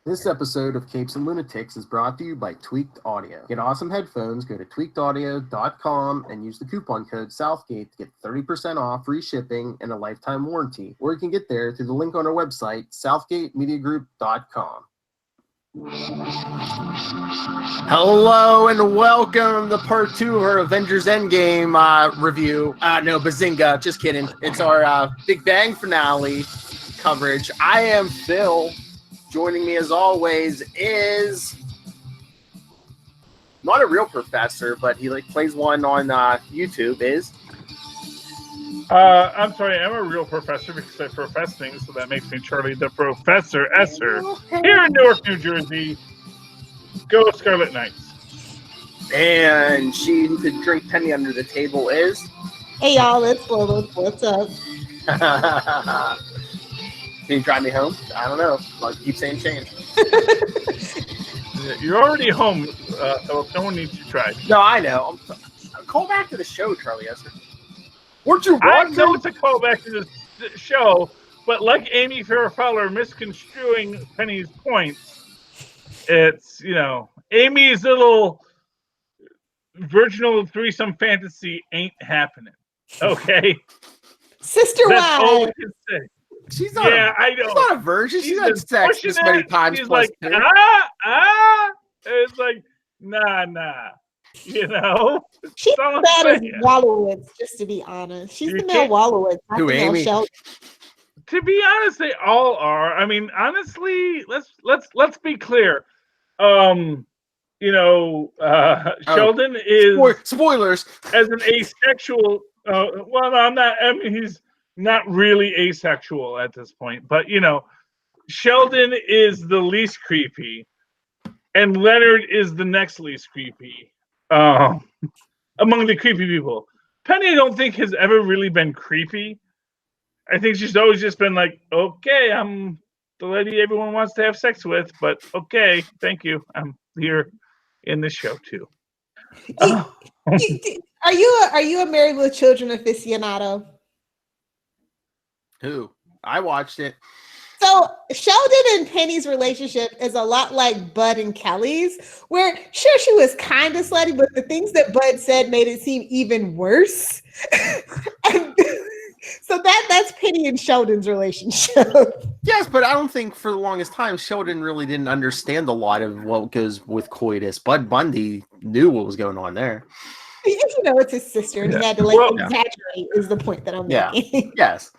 This episode of Capes and Lunatics is brought to you by Tweaked Audio. Get awesome headphones, go to tweakedaudio.com and use the coupon code Southgate to get 30% off, free shipping, and a lifetime warranty. Or you can get there through the link on our website, southgatemediagroup.com. Hello and welcome to part 2 of our Avengers Endgame review. No, Bazinga, just kidding. It's our Big Bang finale coverage. I am Phil. Joining me as always is not a real professor, but he plays one on YouTube. I'm sorry, I'm a real professor because I profess things, so that makes me Charlie the Professor Esser. Here in Newark, New Jersey, go Scarlet Knights. And she who could drink Penny under the table is... Hey y'all, it's Lola. What's up? Can you drive me home? I don't know. I'll keep saying change. You're already home, so no one needs to try. No, I know. Call back to the show, Charlie Esser. Weren't you I know it's a callback to the show, but like Amy Farrah Fowler misconstruing Penny's points, it's, Amy's little virginal threesome fantasy ain't happening. Okay? Sister That's all we wife. can say. She's not I know. She's not a virgin. She's had sex this many times. She's plus like, two. It's like, nah. She's bad as Wallowitz, just to be honest. She's the male Wallowitz, not Who, the male Amy? Sheldon. To be honest, they all are. I mean, honestly, let's be clear. Sheldon is spoilers as an asexual. Well, no, I'm not. I mean, he's not really asexual at this point, but Sheldon is the least creepy, and Leonard is the next least creepy among the creepy people. Penny, I don't think has ever really been creepy. I think she's always just been like, okay, I'm the lady everyone wants to have sex with, but okay, thank you. I'm here in this show too. Are you a Married with Children aficionado? Who? I watched it. So Sheldon and Penny's relationship is a lot like Bud and Kelly's, where sure she was kind of slutty, but the things that Bud said made it seem even worse. And so that's Penny and Sheldon's relationship. Yes, but I don't think for the longest time Sheldon really didn't understand a lot of what goes with coitus. Bud Bundy knew what was going on there. It's his sister, and he had to exaggerate. Is the point that I'm making? Yes.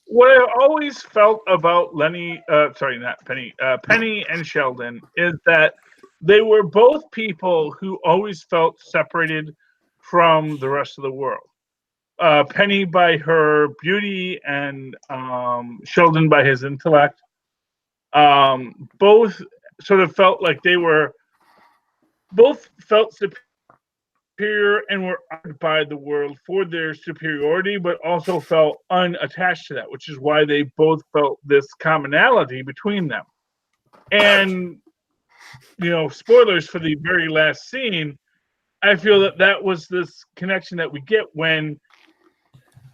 What I've always felt about Penny and Sheldon is that they were both people who always felt separated from the rest of the world. Penny by her beauty and Sheldon by his intellect. Both sort of felt like both felt superior and were honored by the world for their superiority, but also felt unattached to that, which is why they both felt this commonality between them. And, spoilers for the very last scene, I feel that was this connection that we get and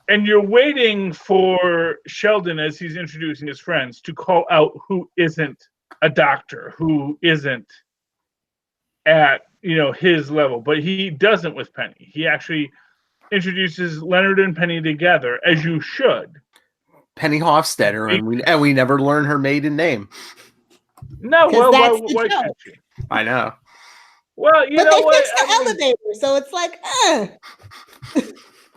you're waiting for Sheldon as he's introducing his friends to call out who isn't a doctor, who isn't at his level, but he doesn't with Penny. He actually introduces Leonard and Penny together, as you should. Penny Hofstetter, and we never learn her maiden name. No, well, why can't you? I know. Well, but they fixed the elevator, so it's like,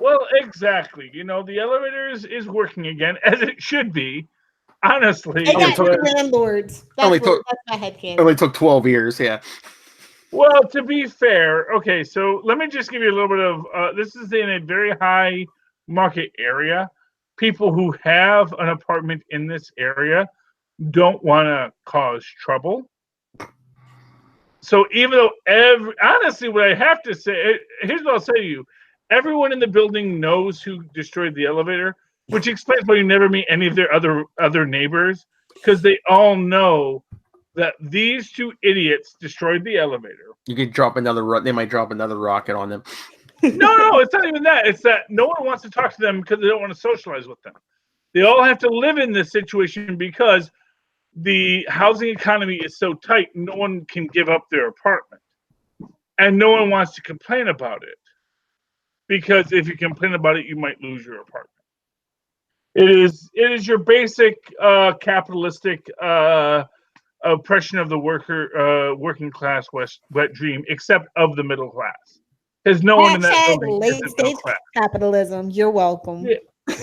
Well, exactly. The elevator is working again, as it should be. Honestly, they got two landlords. That's my headcanon. Only took 12 years. Yeah. Well, to be fair, okay, so let me just give you a little bit of, this is in a very high market area. People who have an apartment in this area don't want to cause trouble. So even though honestly, what I have to say, here's what I'll say to you. Everyone in the building knows who destroyed the elevator, which explains why you never meet any of their other neighbors, because they all know that these two idiots destroyed the elevator. You could drop another. They might drop another rocket on them. No, it's not even that. It's that no one wants to talk to them because they don't want to socialize with them. They all have to live in this situation because the housing economy is so tight, no one can give up their apartment. And no one wants to complain about it. Because if you complain about it, you might lose your apartment. It is your basic capitalistic oppression of the working class wet dream, except of the middle class. Because no one in that Hashtag building late is middle stage class. capitalism. You're welcome.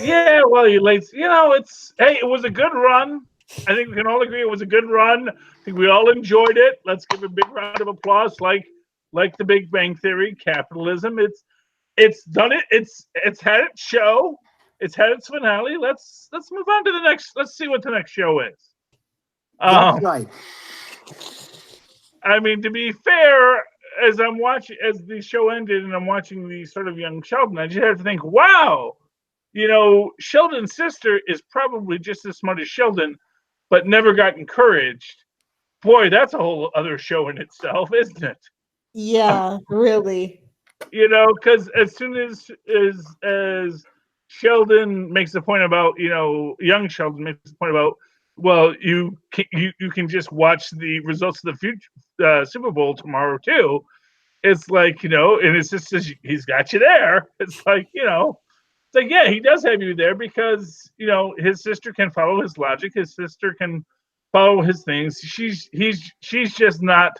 Yeah, well, it was a good run. I think we can all agree it was a good run. I think we all enjoyed it. Let's give a big round of applause, like the Big Bang Theory, capitalism. It's done it. It's had its show. It's had its finale. Let's move on to the next. Let's see what the next show is. Right. I mean, to be fair, as the show ended and I'm watching the sort of young Sheldon, I just had to think, wow, Sheldon's sister is probably just as smart as Sheldon, but never got encouraged. Boy, that's a whole other show in itself, isn't it? Yeah, really. Because as soon as Sheldon makes a point about, young Sheldon makes a point about, well, you can just watch the results of the future Super Bowl tomorrow too. It's like, and it's just he's got you there. It's like, it's like, yeah, he does have you there because his sister can follow his logic. His sister can follow his things. She's just not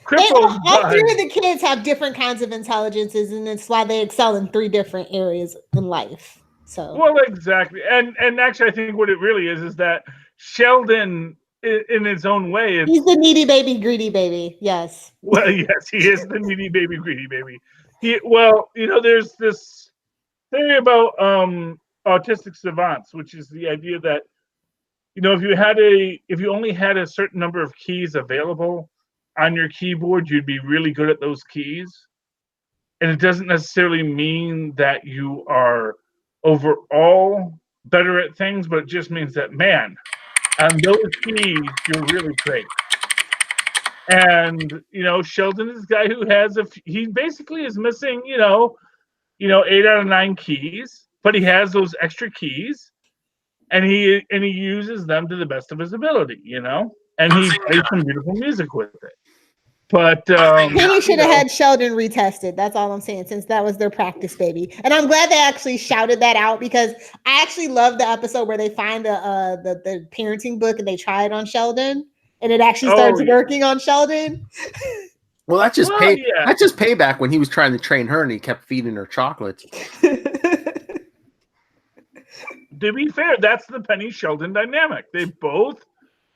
crippled. All three of the kids have different kinds of intelligences, and it's why they excel in three different areas in life. So, well, exactly, and actually, I think what it really is that Sheldon, in his own way, he's the needy baby, greedy baby. Yes. Well, yes, he is the needy baby, greedy baby. There's this theory about autistic savants, which is the idea that if you only had a certain number of keys available on your keyboard, you'd be really good at those keys. And it doesn't necessarily mean that you are overall better at things, but it just means that, man, on those keys, you're really great. And Sheldon is a guy who he basically is missing 8 out of 9 keys, but he has those extra keys, and he uses them to the best of his ability, and he plays some beautiful music with it. But Penny should have had Sheldon retested. That's all I'm saying, since that was their practice baby. And I'm glad they actually shouted that out, because I actually love the episode where they find the parenting book and they try it on Sheldon, and it actually starts working on Sheldon. Well, that's just that's just payback when he was trying to train her and he kept feeding her chocolates. To be fair, that's the Penny Sheldon dynamic. They both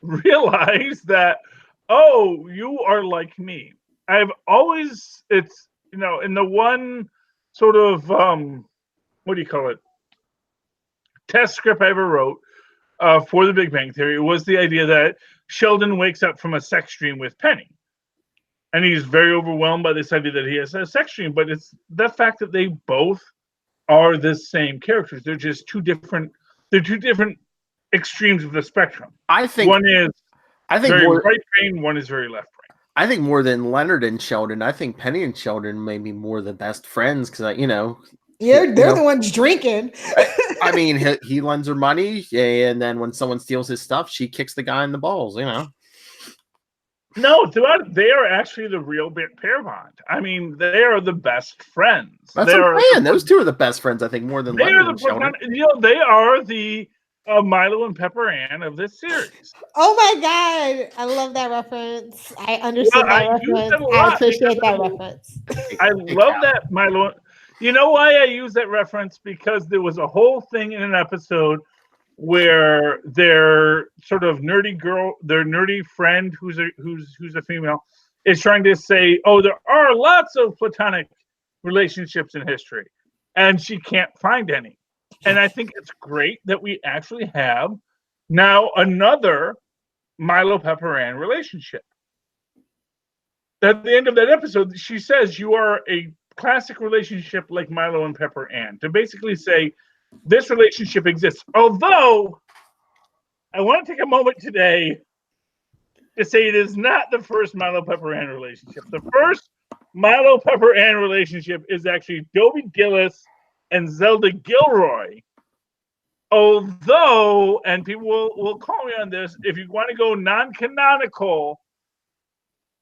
realize that, oh, you are like me. I've always, in the one sort of, what do you call it, test script I ever wrote for the Big Bang Theory, was the idea that Sheldon wakes up from a sex dream with Penny. And he's very overwhelmed by this idea that he has a sex dream, but it's the fact that they both are the same characters. They're just two different extremes of the spectrum. I think one is very more, right brain, one is very left brain. I think more than Leonard and Sheldon, I think Penny and Sheldon may be more the best friends because they're the ones drinking. I mean, he lends her money, and then when someone steals his stuff, she kicks the guy in the balls. No, they are actually the real pair bond. I mean, they are the best friends. That's what I'm saying. Those two are the best friends, I think, more than Leonard and Sheldon. They are the Milo and Pepper Ann of this series. Oh my God. I love that reference. I understand that reference. I appreciate that reference. I love that, Milo. You know why I use that reference? Because there was a whole thing in an episode where their sort of their nerdy friend who's a female, is trying to say, oh, there are lots of platonic relationships in history, and she can't find any. And I think it's great that we actually have now another Milo Pepper Ann relationship. At the end of that episode, she says you are a classic relationship like Milo and Pepper Ann, to basically say this relationship exists. Although I want to take a moment today to say it is not the first Milo Pepper Ann relationship. The first Milo Pepper Ann relationship is actually Dobie Gillis and Zelda Gilroy Although, and people will call me on this, if you want to go non-canonical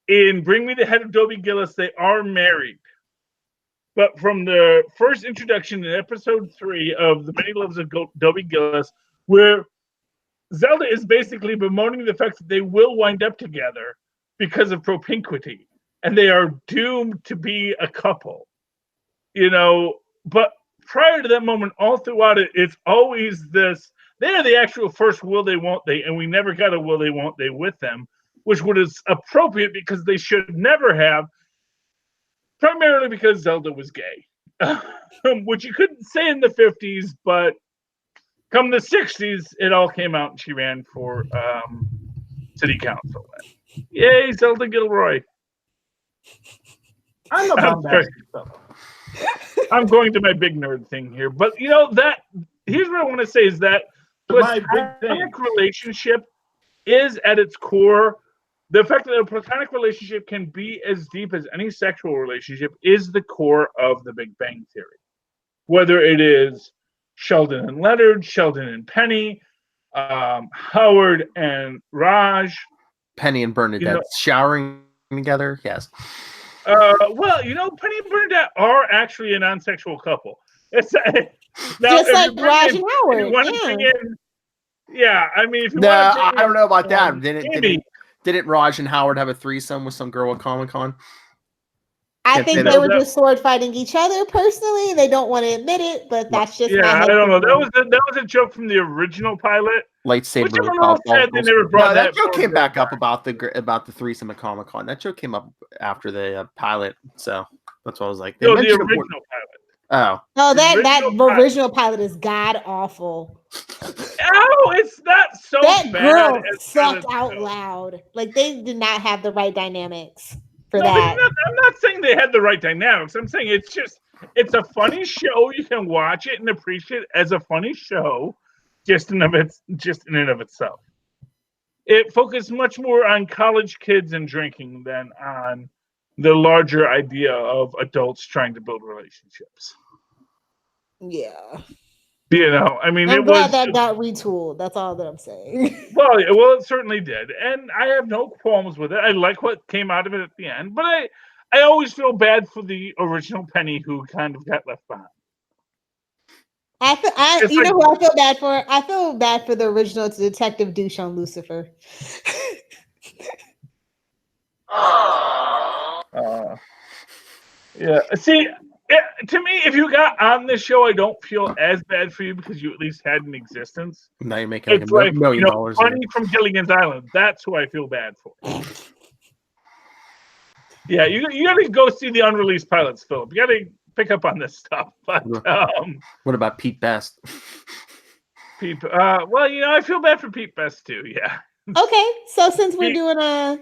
in Bring Me the Head of Dobie Gillis, they are married. But from the first introduction in episode 3 of The Many Loves of Dobie Gillis, where Zelda is basically bemoaning the fact that they will wind up together because of propinquity, and they are doomed to be a couple. But prior to that moment, all throughout it, it's always this, they are the actual first will they, won't they, and we never got a will they, won't they with them, which was appropriate because they should never have, primarily because Zelda was gay, which you couldn't say in the 50s, but come the 60s, it all came out and she ran for city council. Yay, Zelda Gilroy. I'm a bombastic fellow. I'm going to my big nerd thing here. But, that here's what I want to say is that platonic relationship is at its core. The fact that a platonic relationship can be as deep as any sexual relationship is the core of the Big Bang Theory. Whether it is Sheldon and Leonard, Sheldon and Penny, Howard and Raj. Penny and Bernadette showering together, yes. Penny and Bernadette are actually a non-sexual couple. It's now, just like Raj and Howard. I mean, if you I don't know about that. Didn't Raj and Howard have a threesome with some girl at Comic-Con? I think they were just sword fighting each other personally. They don't want to admit it, but that's just I don't know. That was a joke from the original pilot. Lightsaber. That joke came back up about the threesome at Comic-Con. That joke came up after the pilot, so that's what I was like. The original pilot. That original pilot is god awful. Oh, it's not so that bad. Girl sucked out loud. Like they did not have the right dynamics for that. I'm not saying they had the right dynamics. I'm saying it's a funny show. You can watch it and appreciate it as a funny show, just in and of itself. It focused much more on college kids and drinking than on the larger idea of adults trying to build relationships. Yeah. I mean, I'm glad that got retooled. That's all that I'm saying. Well, it certainly did. And I have no qualms with it. I like what came out of it at the end. But I always feel bad for the original Penny who kind of got left behind. Who I feel bad for? I feel bad for the original Detective Douche on Lucifer. Yeah. See, to me, if you got on this show, I don't feel as bad for you because you at least had an existence. Now you're making like $1 million. Funny from Gilligan's Island. That's who I feel bad for. Yeah, you got to go see the unreleased pilots, Philip. You got to pick up on this stuff. But what about Pete Best? I feel bad for Pete Best too. Yeah. Okay, so since we're doing Dead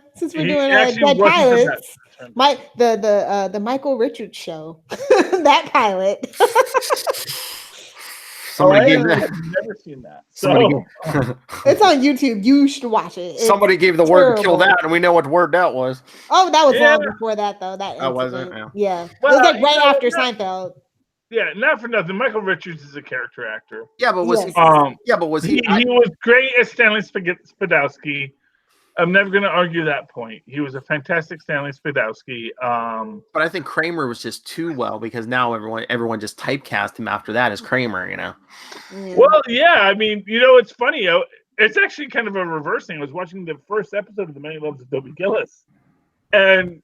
Pilots, the Michael Richards show, that pilot. I've never seen that. It's on YouTube. You should watch it. Somebody gave the word to kill that, and we know what word that was. Oh, that was long before that, though. Wasn't it? Yeah. Well, it was like right after Seinfeld. Yeah, not for nothing. Michael Richards is a character actor. Yeah, but was he? He was great as Stanley Spadowski. I'm never going to argue that point. He was a fantastic Stanley Spadowski. But I think Kramer was just too well because now everyone just typecast him after that as Kramer, Well, yeah. I mean, it's funny. It's actually kind of a reverse thing. I was watching the first episode of The Many Loves of Dobie Gillis. And,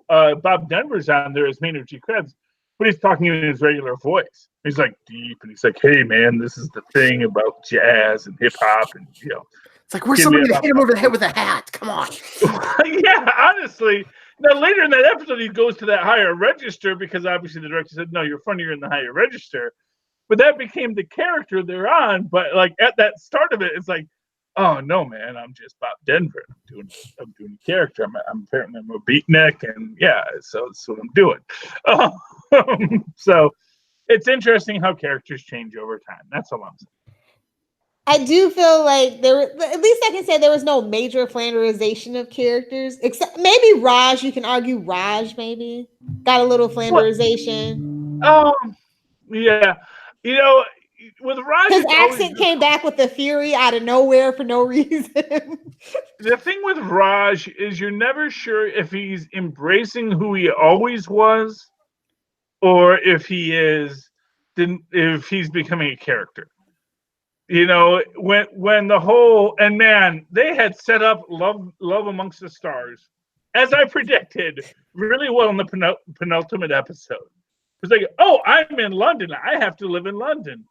Bob Denver's on there as Maynard G. Krebs, but he's talking in his regular voice. He's like deep, and he's like, "Hey, man, this is the thing about jazz and hip hop, and It's like, where's somebody to hit him over the head with a hat? Come on." Yeah, honestly. Now, later in that episode, he goes to that higher register because obviously the director said, "No, you're funnier in the higher register." But that became the character they're on. But like at that start of it, it's like, "Oh no, man, I'm just Bob Denver. I'm doing a character. I'm a beatnik, and yeah, so that's what I'm doing." So it's interesting how characters change over time. That's all I'm saying. I do feel like at least I can say there was no major flanderization of characters, except maybe Raj. You can argue Raj maybe got a little flanderization. Yeah. with Raj, His it's always accent came back with the fury out of nowhere for no reason. the thing with Raj is you're never sure if he's embracing who he always was, or if he's becoming a character. You know, when the whole and man, they had set up Love Amongst the Stars, as I predicted, really well in the penultimate episode. It's like, oh, I'm in London. I have to live in London.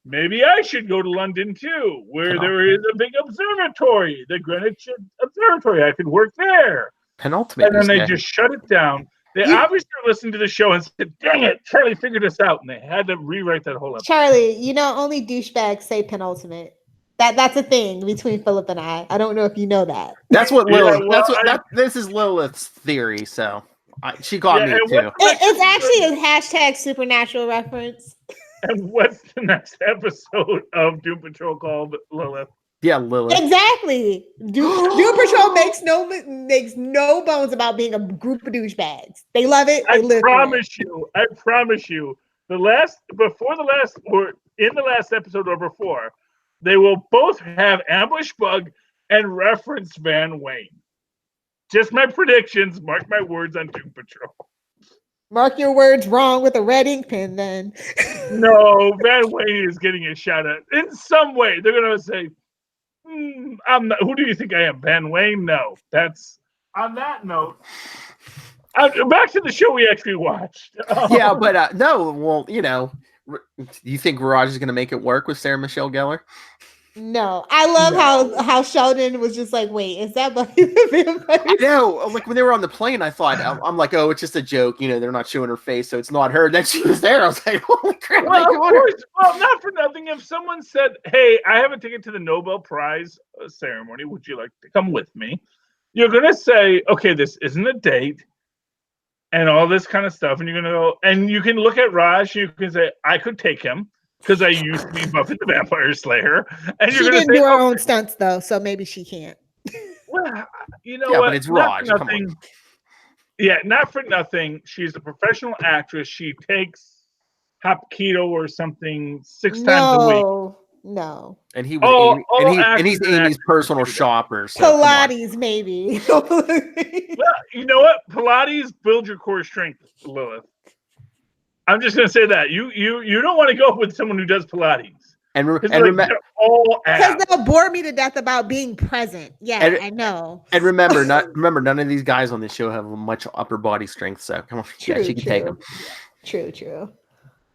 Maybe I should go to London too, where there is a big observatory, the Greenwich Observatory. I could work there. Penultimate. And then they just shut it down. They obviously listened to the show and said, dang it, Charlie figured this out. And they had to rewrite that whole episode. Charlie, you know, only douchebags say penultimate. That's a thing between Philip and I. I don't know if you know that. That's what Lilith. This is Lilith's theory. So she got me too. It's actually a hashtag supernatural reference. And what's the next episode of Doom Patrol called, Lilith? Yeah, Lilith. Exactly. Doom Patrol makes no bones about being a group of douchebags. They love it. I promise you. In the last episode or before, they will both have Ambush Bug and reference Van Wayne. Just my predictions. Mark my words on Doom Patrol. Mark your words wrong with a red ink pen, then. No, Van Wayne is getting a shout out in some way. They're gonna say, "I'm not. Who do you think I am, Van Wayne?" No, that's on that note. Back to the show we actually watched. Yeah, but no. Well, you know, you think Raj is gonna make it work with Sarah Michelle Gellar? No, I love how Sheldon was just like, wait, is that Buffy the Vampire? I know. Like when they were on the plane, I thought, I'm like, oh, it's just a joke. You know, they're not showing her face, so it's not her. And then she was there. I was like, holy crap. Well, of course. Well, not for nothing. If someone said, hey, I have a ticket to the Nobel Prize ceremony, would you like to come with me? You're going to say, okay, this isn't a date and all this kind of stuff. And you're going to go, and you can look at Raj, you can say, I could take him. Because I used to be Buffy the Vampire Slayer, and she didn't do her own stunts though, so maybe she can't. Well, you know what? But it's Raj. Come on. Yeah, not for nothing. She's a professional actress. She takes hop keto or something 6 times a week. No. And he was he's Amy's personal shopper. So Pilates, maybe. Well, you know what? Pilates builds your core strength, Lilith. I'm just going to say that you don't want to go with someone who does Pilates. And remember, because they'll bore me to death about being present. Yeah, I know. And remember, none of these guys on this show have much upper body strength. So come on, she can take them. True.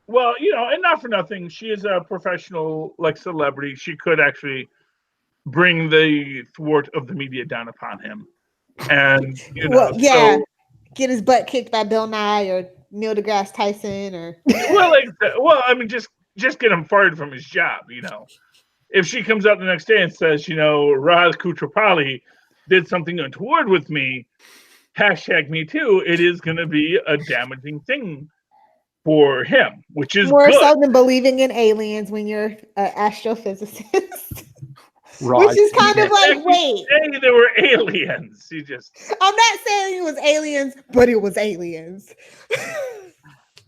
Well, you know, and not for nothing, she is a professional celebrity. She could actually bring the thwart of the media down upon him, and get his butt kicked by Bill Nye or Neil deGrasse Tyson or I mean just get him fired from his job, you know. If she comes out the next day and says, you know, Raj Kutrapali did something untoward with me, #me too, it is going to be a damaging thing for him, which is more good. so than believing in aliens when you're an astrophysicist. Raj, which is kind of like, wait. Saying there were aliens. I'm not saying it was aliens, but it was aliens.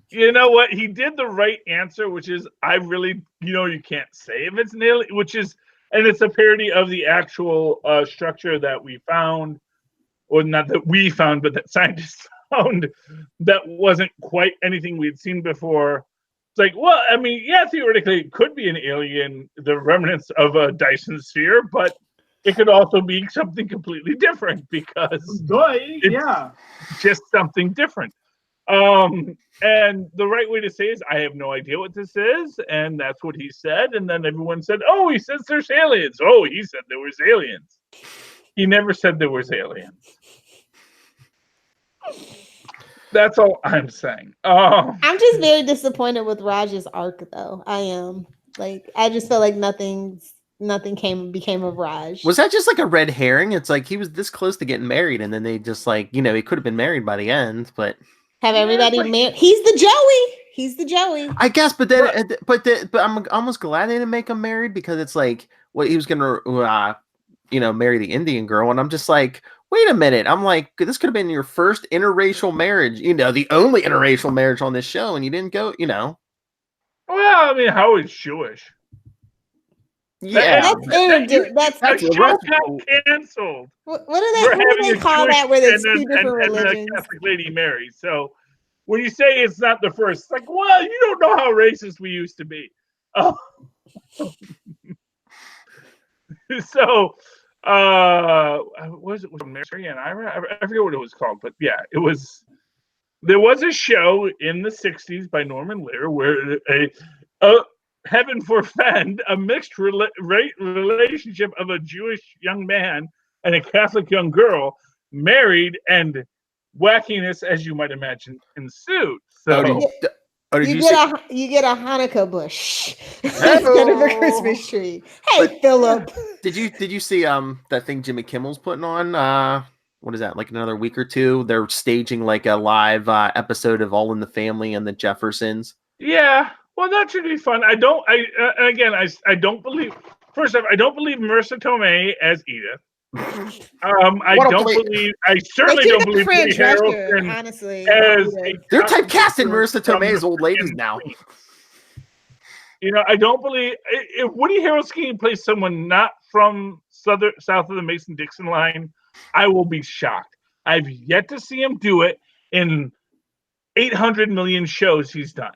You know what? He did the right answer, which is you can't say if it's an alien, and it's a parody of the actual structure that we found, or not that we found, but that scientists found that wasn't quite anything we'd seen before. It's like, well, I mean, yeah, theoretically, it could be an alien, the remnants of a Dyson sphere, but it could also be something completely different because it's just something different. And the right way to say is, I have no idea what this is, and that's what he said. And then everyone said, oh, he says there's aliens. Oh, he said there was aliens. He never said there was aliens. That's all I'm saying. I'm just very disappointed with Raj's arc, though. I am. I just feel like nothing became of Raj. Was that just like a red herring? It's like he was this close to getting married, and then they just he could have been married by the end, but have everybody married? He's the Joey. I guess, but then, but I'm almost glad they didn't make him married because it's like, he was gonna, marry the Indian girl, and I'm just like, wait a minute. I'm like, this could have been your first interracial marriage, the only interracial marriage on this show, and you didn't go, Well, I mean, Howard's Jewish. Yeah, That's The show got canceled. what for do having they a call Jewish that? Where there's and two different a religions. Catholic lady married. So when you say it's not the first, it's like, well, you don't know how racist we used to be. So was it Mary and Ira? I forget what it was called, but yeah, it was. There was a show in the '60s by Norman Lear where heaven forfend, a mixed relationship of a Jewish young man and a Catholic young girl married, and wackiness, as you might imagine, ensued. So you get a Hanukkah bush instead of a Christmas tree. Hey, but, Philip, did you see that thing Jimmy Kimmel's putting on? What is that? Like another week or two? They're staging like a live episode of All in the Family and the Jeffersons. Yeah, well, that should be fun. I don't believe. First off, I don't believe Marissa Tomei as Edith. I certainly don't believe Woody Harrelson. Honestly, they're typecasting Marissa Tomei as old ladies now. You know, I don't believe if Woody Harrelson plays someone not from south of the Mason-Dixon line, I will be shocked. I've yet to see him do it in 800 million shows he's done.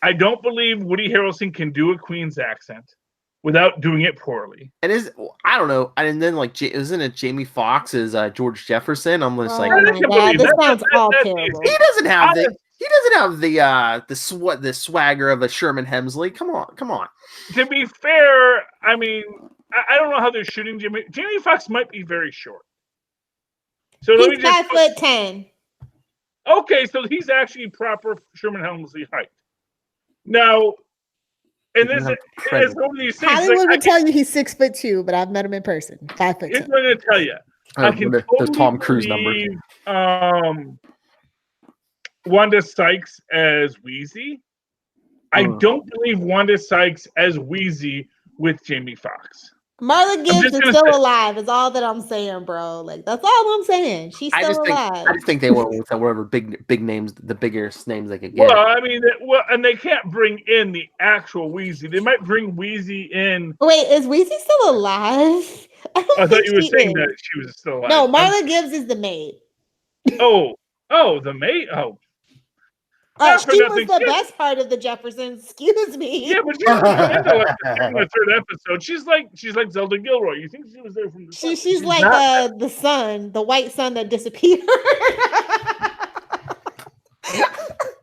I don't believe Woody Harrelson can do a Queen's accent without doing it poorly. And I don't know. And then isn't it Jamie Foxx as George Jefferson? I'm just this sounds all terrible. He doesn't have the swagger of a Sherman Hemsley. Come on. To be fair, I mean, I don't know how they're shooting Jamie. Jamie Foxx might be very short. So he's 5'10". Okay, so he's actually proper Sherman Hemsley height. Now, and this is one of these things. Hollywood would tell you he's 6'2", but I've met him in person. 5'10". Here's what I'm going to tell you. I can the Tom Cruise number. Wanda Sykes as Wheezy. I don't believe Wanda Sykes as Wheezy with Jamie Foxx. Marla Gibbs is still alive. Is all that I'm saying, bro. Like that's all I'm saying. She's still alive. I just think they went with whatever big names, the biggest names they could get. Well, I mean, and they can't bring in the actual Wheezy. They might bring Wheezy in. Wait, is Wheezy still alive? I thought you were saying that she was still alive. No, Marla Gibbs is the maid. Oh, the maid. Oh. She was the best part of the Jeffersons. Excuse me. Yeah, but she's in the third episode. She's like Zelda Gilroy. You think she was there from the start? She's like the son, the white son that disappeared.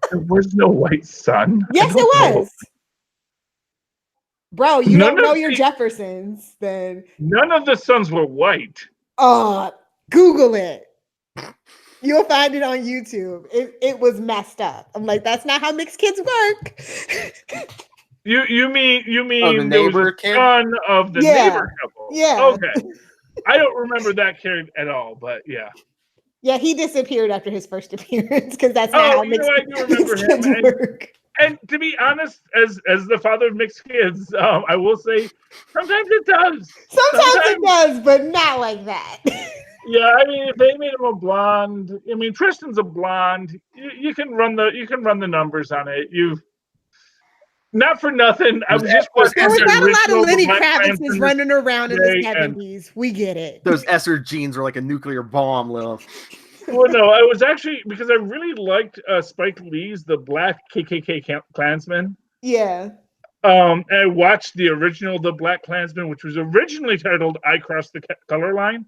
There was no white son. Yes, it was. Bro, you don't know your Jeffersons, then. None of the sons were white. Google it. You'll find it on YouTube. It was messed up. I'm like, that's not how mixed kids work. You mean the neighbor kid? Son of the neighbor couple? Yeah. Okay. I don't remember that kid at all, but yeah. Yeah, he disappeared after his first appearance because that's not how mixed kids work. And to be honest, as the father of mixed kids, I will say sometimes it does. Sometimes it does, but not like that. Yeah, I mean, if they made him a blonde, I mean, Tristan's a blonde. You can run the numbers on it. Not for nothing. I was just there was not a lot of Lenny Kravitz's running around in the 70s. We get it. Those Esser jeans are like a nuclear bomb, Lil. Well, no, I was actually because I really liked Spike Lee's The Black KKK Klansman. Yeah. And I watched the original The Black Klansman, which was originally titled I Crossed the Color Line.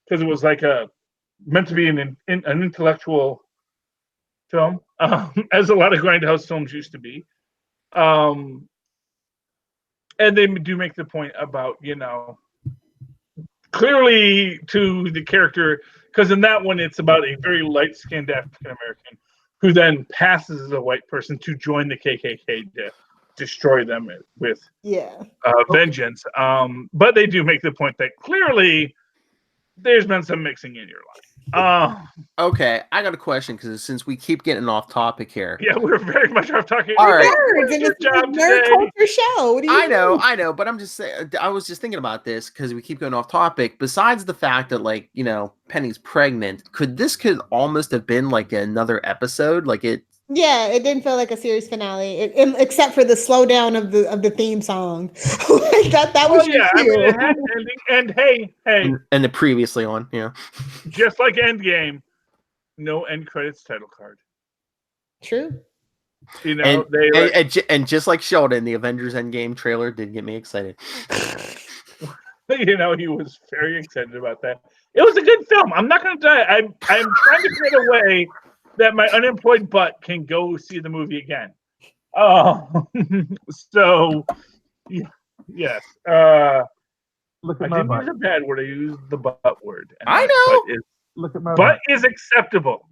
Because it was like meant to be an intellectual film, as a lot of Grindhouse films used to be. And they do make the point about, clearly to the character, because in that one, it's about a very light-skinned African-American who then passes as a white person to join the KKK to destroy them with vengeance. But they do make the point that clearly there's been some mixing in your life. Okay, I got a question because since we keep getting off topic here. Yeah, we're very much off topic. All right. It's a nerd culture show. What do you mean? I know, but I'm just saying. I was just thinking about this because we keep going off topic. Besides the fact that Penny's pregnant, could almost have been like another episode? Like Yeah, it didn't feel like a series finale, except for the slowdown of the theme song. Like that was your I mean, it cue. had an ending, and hey, And the previously on, yeah. just like Endgame, no end credits title card. True. You know, and just like Sheldon, the Avengers Endgame trailer did get me excited. you know, he was very excited about that. It was a good film. I'm not going to die. I'm trying to create a way that my unemployed butt can go see the movie again. Oh, so yes. Look at I my didn't butt. use a bad word. I used the butt word. And I that know. Look at my butt is acceptable.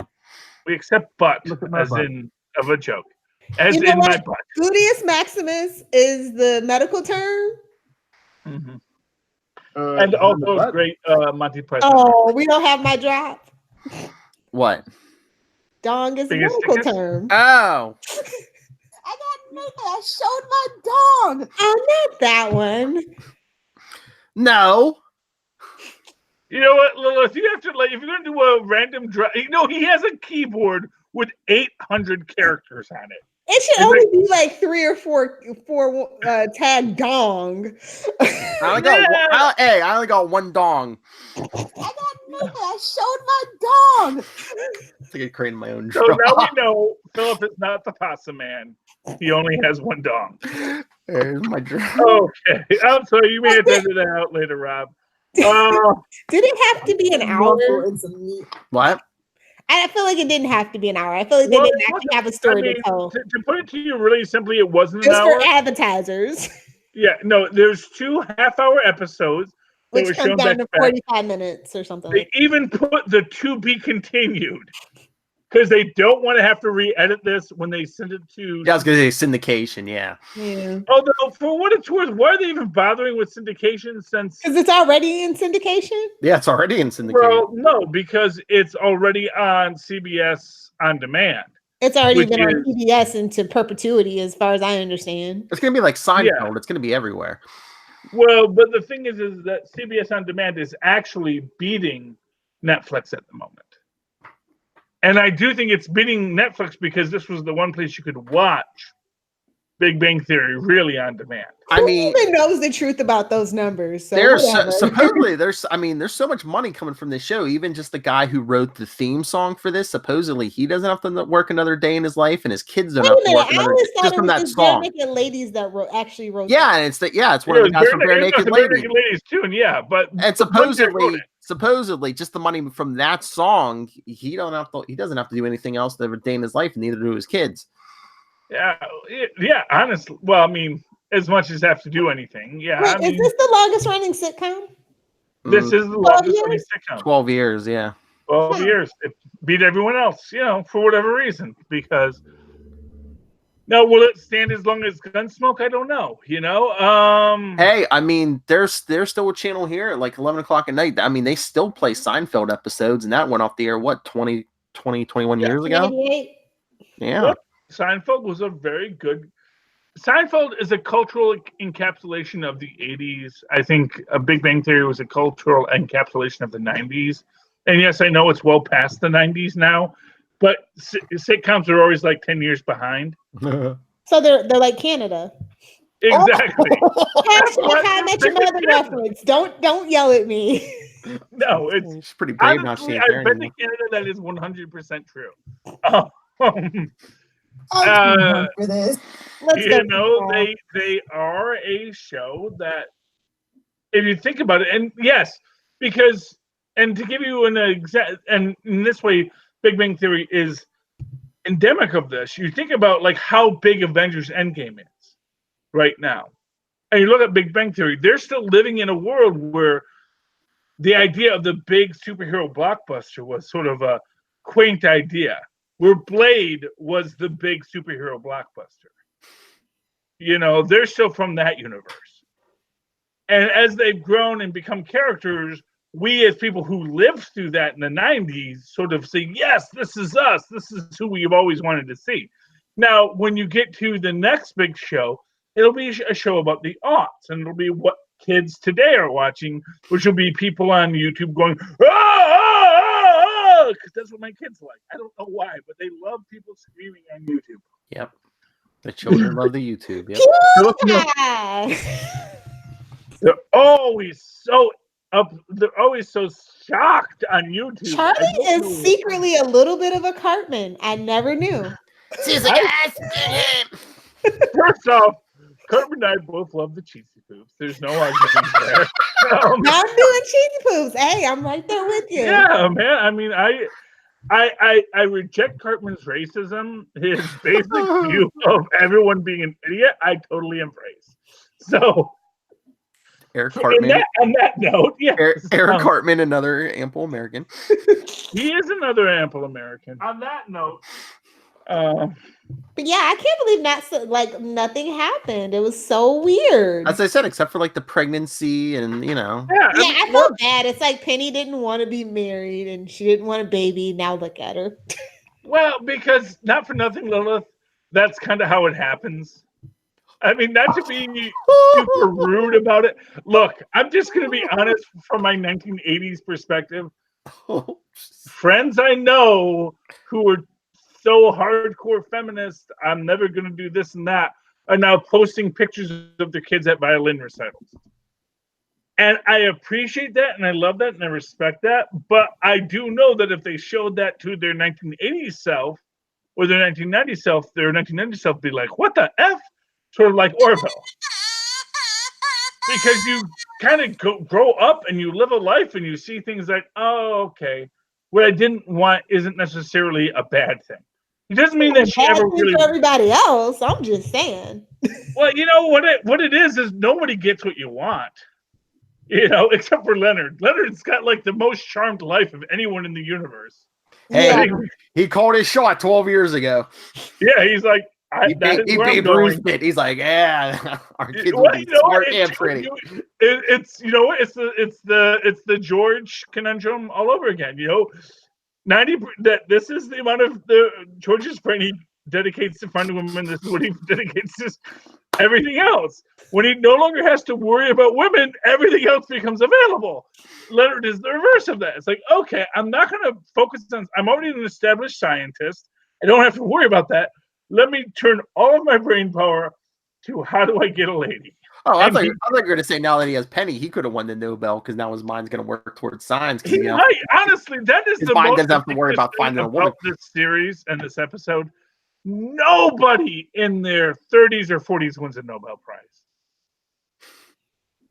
We accept butt Look at my as butt. in of a joke. As You know in my what? butt. Gluteus maximus is the medical term. Mm-hmm. Uh, And also the butt? great Monty Python. Oh, we don't have my drop. What? Dong is a Biggest medical tickets? term. Oh, I got naked. I showed my dong. Oh, not that one. no. You know what, Lilith? You have to if you're gonna do a random drop. You know, he has a keyboard with 800 characters on it. It should only be like 3 or 4 tag dong. I only got one dong. I got naked. I showed my dong. It's like I created my own So drop. now we know Philip is not the pasta man. He only has one dong. There's my drop. Okay, I'm sorry. You may have to edit that out later, Rob. Did it have to be an hour? What? I feel like it didn't have to be an hour. I feel like they didn't actually have a story to tell. To put it to you really simply, it wasn't an Just hour. for advertisers. Yeah, no, there's 2 half-hour episodes that Which were comes shown down back to 45 minutes or something. They even put the to be continued because they don't want to have to re-edit this when they send it to. Yeah, I was gonna say syndication. Yeah. Although, for what it's worth, why are they even bothering with syndication since? Because it's already in syndication. Yeah, it's already in syndication. Well, no, because it's already on CBS on demand. It's already been on PBS into perpetuity, as far as I understand. It's gonna be like Seinfeld. It's gonna be everywhere. Well, but the thing is that CBS on demand is actually beating Netflix at the moment. And I do think it's beating Netflix because this was the one place you could watch Big Bang Theory really on demand. Who even knows the truth about those numbers? So supposedly there's so much money coming from this show. Even just the guy who wrote the theme song for this, supposedly he doesn't have to work another day in his life, and his kids don't have to work another day just from that song. Bare Naked Ladies that actually wrote. Yeah, and it's one of the guys from Bare Naked Ladies. Too, and and supposedly just the money from that song, he doesn't have to do anything else every day in his life, and neither do his kids. Yeah, honestly. Well, I mean, as much as have to do anything. Yeah. Wait, is this the longest running sitcom? This is the longest running sitcom. 12 years, yeah. 12 years. It beat everyone else, for whatever reason. Because now, will it stand as long as Gunsmoke? I don't know. Hey, I mean, there's still a channel here at like 11 o'clock at night. I mean, they still play Seinfeld episodes, and that went off the air 21 years ago. Yeah. Look, Seinfeld was a very good. Seinfeld is a cultural encapsulation of the 80s. I think a Big Bang Theory was a cultural encapsulation of the 90s. And yes, I know it's well past the 90s now, but sitcoms are always like 10 years behind. So they're like Canada. Exactly. Hashtag How I Met Your Mother reference. Don't yell at me. No, it's pretty brave. Honestly, not I've been to Canada. That is 100% true. For this. They are a show that, if you think about it, and yes, because, and to give you an exact, and in this way, Big Bang Theory is endemic of this. You think about like how big Avengers Endgame is right now, and you look at Big Bang Theory, they're still living in a world where the idea of the big superhero blockbuster was sort of a quaint idea, where Blade was the big superhero blockbuster. They're still from that universe. And as they've grown and become characters, we as people who lived through that in the 90s sort of say, yes, this is us. This is who we've always wanted to see. Now, when you get to the next big show, it'll be a show about the aughts, and it'll be what kids today are watching, which will be people on YouTube going, because that's what my kids like. I don't know why, but they love people screaming on YouTube. Yep. The children love the YouTube. Yep. PewDiePie. They're always so up. They're always so shocked on YouTube. I Charlie don't know is why. secretly a little bit of a Cartman. I never knew. She's like, First off, Cartman and I both love the cheesy poops. There's no argument there. Now I'm doing cheesy poops. Hey, I'm right there with you. Yeah, man. I mean, I reject Cartman's racism. His basic view of everyone being an idiot, I totally embrace. So, Eric Cartman. On that note, yeah. Eric Cartman, another ample American. He is another ample American. On that note, But yeah, I can't believe nothing happened. It was so weird. As I said, except for like the pregnancy and yeah, I felt bad. It's like Penny didn't want to be married and she didn't want a baby. Now look at her. Well, because not for nothing, Lilith, that's kind of how it happens. I mean, not to be super rude about it. Look, I'm just going to be honest from my 1980s perspective. Friends I know who were so hardcore feminist, I'm never going to do this and that, are now posting pictures of their kids at violin recitals. And I appreciate that, and I love that, and I respect that. But I do know that if they showed that to their 1980s self or their 1990s self, their 1990s self would be like, what the F? Sort of like Orville. Because you kind of grow up and you live a life and you see things like, oh, okay, what I didn't want isn't necessarily a bad thing. It doesn't mean that she ever really. For everybody else, I'm just saying. Well, you know what it is nobody gets what you want, you know, except for Leonard. Leonard's got like the most charmed life of anyone in the universe. Hey, Yeah. he called his shot 12 years ago. Yeah, he's like, He Babe Ruthed it. He's like, yeah, our kids will be smart and pretty. It's you know it's the George conundrum all over again. You know, 90 that this is the amount of the George's brain he dedicates to finding women. This is what he dedicates to everything else. When he no longer has to worry about women, everything else becomes available. Leonard is the reverse of that. It's like, okay, I'm not going to focus on. I'm already an established scientist. I don't have to worry about that. Let me turn all of my brain power to how do I get a lady. Oh, I thought you were going to say now that he has Penny, he could have won the Nobel because now his mind's going to work towards science. He might. Honestly, that is the most doesn't have to worry about finding a woman. This series and this episode, nobody in their 30s or 40s wins a Nobel Prize.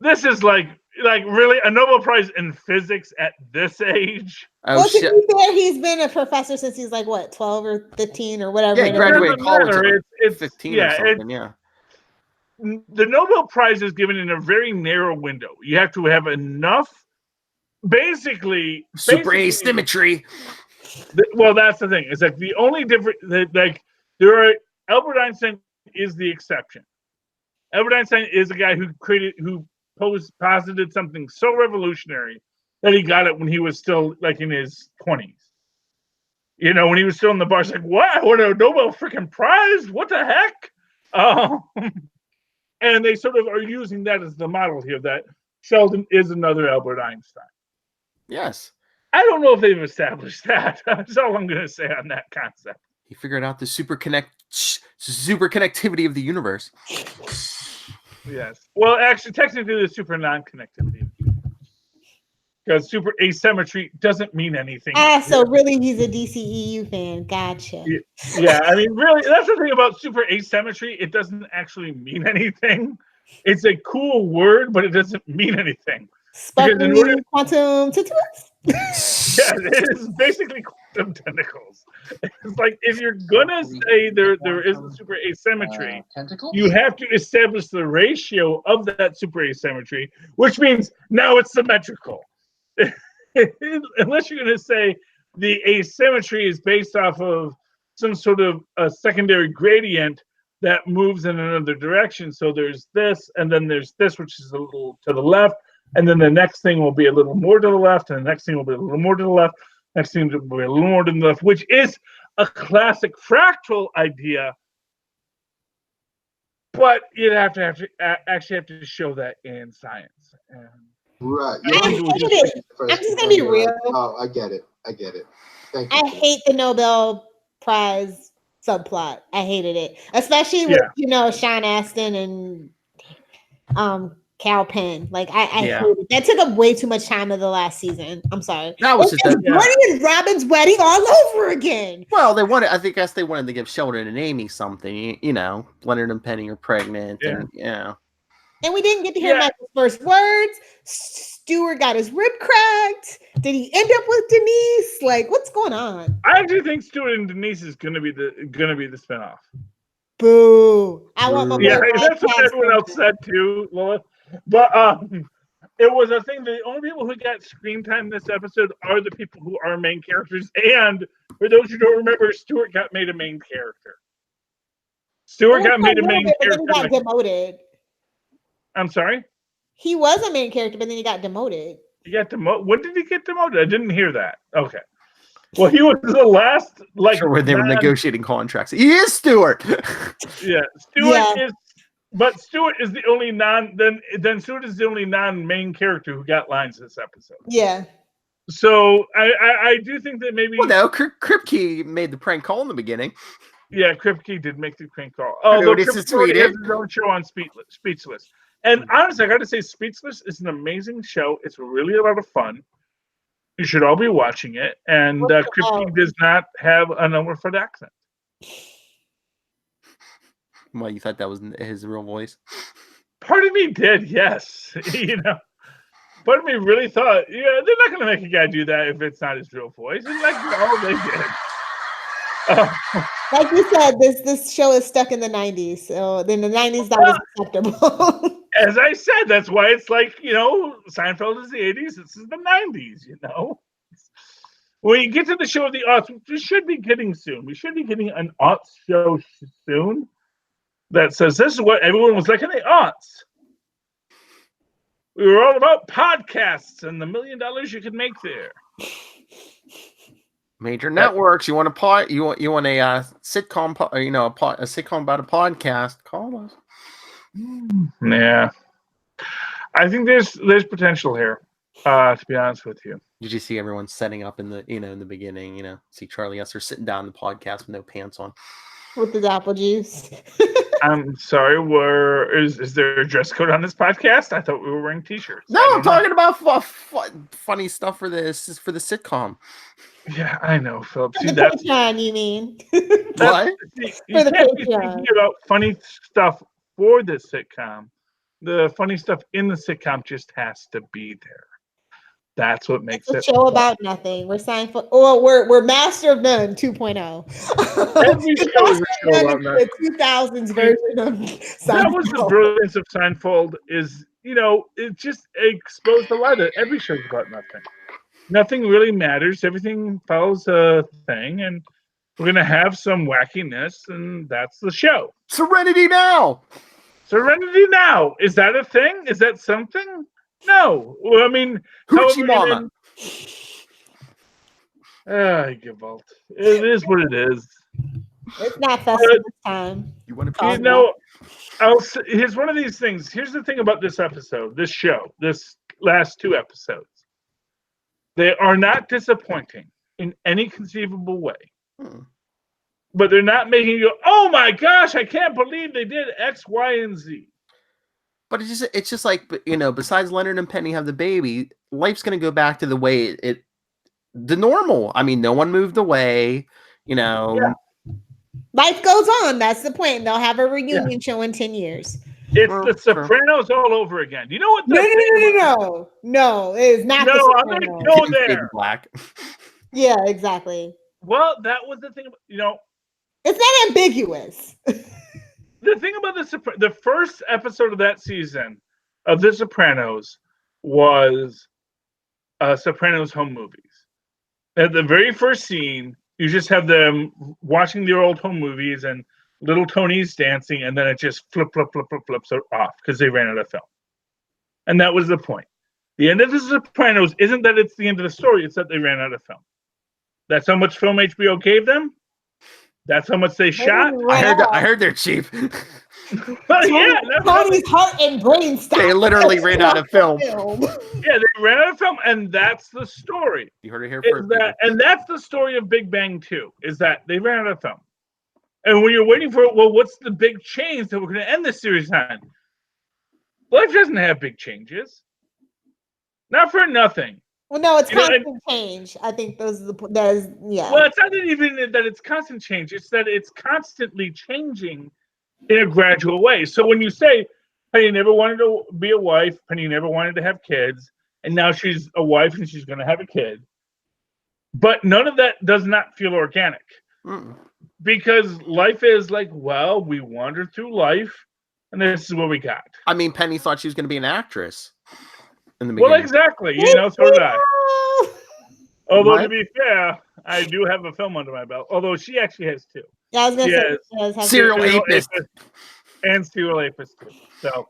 This is like really a Nobel Prize in physics at this age. Oh, well, to be fair, he's been a professor since he's like what, 12 or 15 or whatever. Yeah, he graduated college. It's 15 or something. Yeah. The Nobel Prize is given in a very narrow window. You have to have enough, basically asymmetry. Well, that's the thing. It's like the only difference. Like Albert Einstein is the exception. Albert Einstein is a guy who posited something so revolutionary that he got it when he was still like in his 20s. You know, when he was still in the bar, it's like, what? I want a Nobel freaking Prize? What the heck? And they sort of are using that as the model here, that Sheldon is another Albert Einstein. Yes. I don't know if they've established that. That's all I'm going to say on that concept. He figured out the super connectivity of the universe. Yes. Well, actually, technically, the super non-connectivity. Because super asymmetry doesn't mean anything. So really, he's a DCEU fan. Gotcha. Yeah, I mean, really, that's the thing about super asymmetry. It doesn't actually mean anything. It's a cool word, but it doesn't mean anything. Sparkling quantum tentacles? Yeah, it is basically quantum tentacles. It's like if you're gonna say there is a super asymmetry, you have to establish the ratio of that super asymmetry, which means now it's symmetrical. Unless you're gonna say the asymmetry is based off of some sort of a secondary gradient that moves in another direction. So there's this, and then there's this, which is a little to the left. And then the next thing will be a little more to the left, and the next thing will be a little more to the left. Next thing will be a little more to the left, which is a classic fractal idea. But you'd have to show that in science. Right. I'm just gonna be real. Oh, I get it. Thank you. I hate the Nobel Prize subplot. I hated it, especially with Sean Astin and Cal Penn. Like I hated it. That took up way too much time of the last season. I'm sorry. That was it's Barney and Robin's wedding all over again. Well, I guess they wanted to give Sheldon and Amy something. You know, Leonard and Penny are pregnant, and And we didn't get to hear Michael's first words. Stuart got his rib cracked. Did he end up with Denise? Like, what's going on? I actually think Stuart and Denise is gonna be the spinoff. Boo! I want my that's what everyone else said too, Lola. But it was a thing. The only people who got screen time this episode are the people who are main characters. And for those who don't remember, Stuart got made a main character. Stuart got made a main character. He got demoted. I'm sorry? He was a main character, but then he got demoted. He got demoted? When did he get demoted? I didn't hear that. Okay. Well, he was the last, where they were negotiating contracts. He is Stuart. Yeah. Stuart is, but Stuart is the only then Stuart is the only non-main character who got lines this episode. Yeah. So I do think that maybe. Well, no, Kripke made the prank call in the beginning. Yeah, Kripke did make the prank call. Although Kripke has his own show on Speechless. And honestly, I got to say, Speechless is an amazing show. It's really a lot of fun. You should all be watching it. And Kripke does not have an Overfoot accent. Well, you thought that was his real voice? Part of me did, yes. Part of me really thought, they're not going to make a guy do that if it's not his real voice. And they did. Like you said, this show is stuck in the 90s. So in the 90s, that was acceptable. As I said, that's why it's like, Seinfeld is the 80s. This is the 90s, When you get to the show of the aughts, we should be getting soon. We should be getting an aughts show soon that says this is what everyone was like in the aughts. We were all about podcasts and the $1 million you could make there. Major networks. You want a sitcom? A sitcom about a podcast? Call us. Yeah, I think there's potential here. To be honest with you, did you see everyone setting up in the beginning? See Charlie Esser sitting down the podcast with no pants on, with his apple juice. I'm sorry. Is there a dress code on this podcast? I thought we were wearing t-shirts. No, I'm talking about funny stuff for the sitcom. Yeah, I know, Philip. See, that's Patreon, you mean? What? For the can't be thinking about funny stuff for the sitcom. The funny stuff in the sitcom just has to be there. That's what makes it a show about nothing. We're Seinfeld. Well, we're Master of None 2.0. Every show is a show about nothing. The 2000s version of Seinfeld. That was the brilliance of Seinfeld. Is it just exposed a lot of every show's about nothing. Nothing really matters. Everything follows a thing, and we're gonna have some wackiness, and that's the show. Serenity Now. Serenity Now. Is that a thing? Is that something? No. Well, I mean, Hoochie Mama. Gewalt. It is what it is. It's not festive this time. You want to? Here's one of these things. Here's the thing about this episode, this show, this last two episodes. They are not disappointing in any conceivable way. But they're not making you go, oh my gosh, I can't believe they did X, Y, and Z. But it's just like, besides Leonard and Penny have the baby, life's going to go back to the way the normal. I mean, no one moved away, Yeah. Life goes on. That's the point. They'll have a reunion show in 10 years. It's the Sopranos all over again. You know what? No, it is not. No, I'm going to go there. Black. Yeah, exactly. Well, that was the thing. It's not ambiguous. The thing about the first episode of that season of The Sopranos was Sopranos home movies. At the very first scene, you just have them watching their old home movies and little Tony's dancing, and then it just flips off because they ran out of film. And that was the point. The end of The Sopranos isn't that it's the end of the story, it's that they ran out of film. That's how much film HBO gave them. That's how much they shot. I heard they're cheap. But yeah, that's how Tony's heart and brain stopped. They literally ran out of film. yeah, they ran out of film, and that's the story. You heard it here Is first. that, and that's the story of Big Bang 2, is that they ran out of film. And when you're waiting for, well, what's the big change that we're going to end this series on? Life doesn't have big changes. Not for nothing. Well, no, it's You know, constant change. I think those are the that is yeah. Well, it's not even that it's constant change. It's that it's constantly changing in a gradual way. So when you say Penny never wanted to be a wife, Penny never wanted to have kids, and now she's a wife and she's going to have a kid, but none of that does not feel organic. Because life is like, well, we wandered through life, and this is what we got. I mean, Penny thought she was going to be an actress in the beginning. Well, exactly. You know, so did I. Although, to be fair, I do have a film under my belt. Although she actually has two. Yeah, I was gonna say has Serial Apist. And Serial Apist too. So,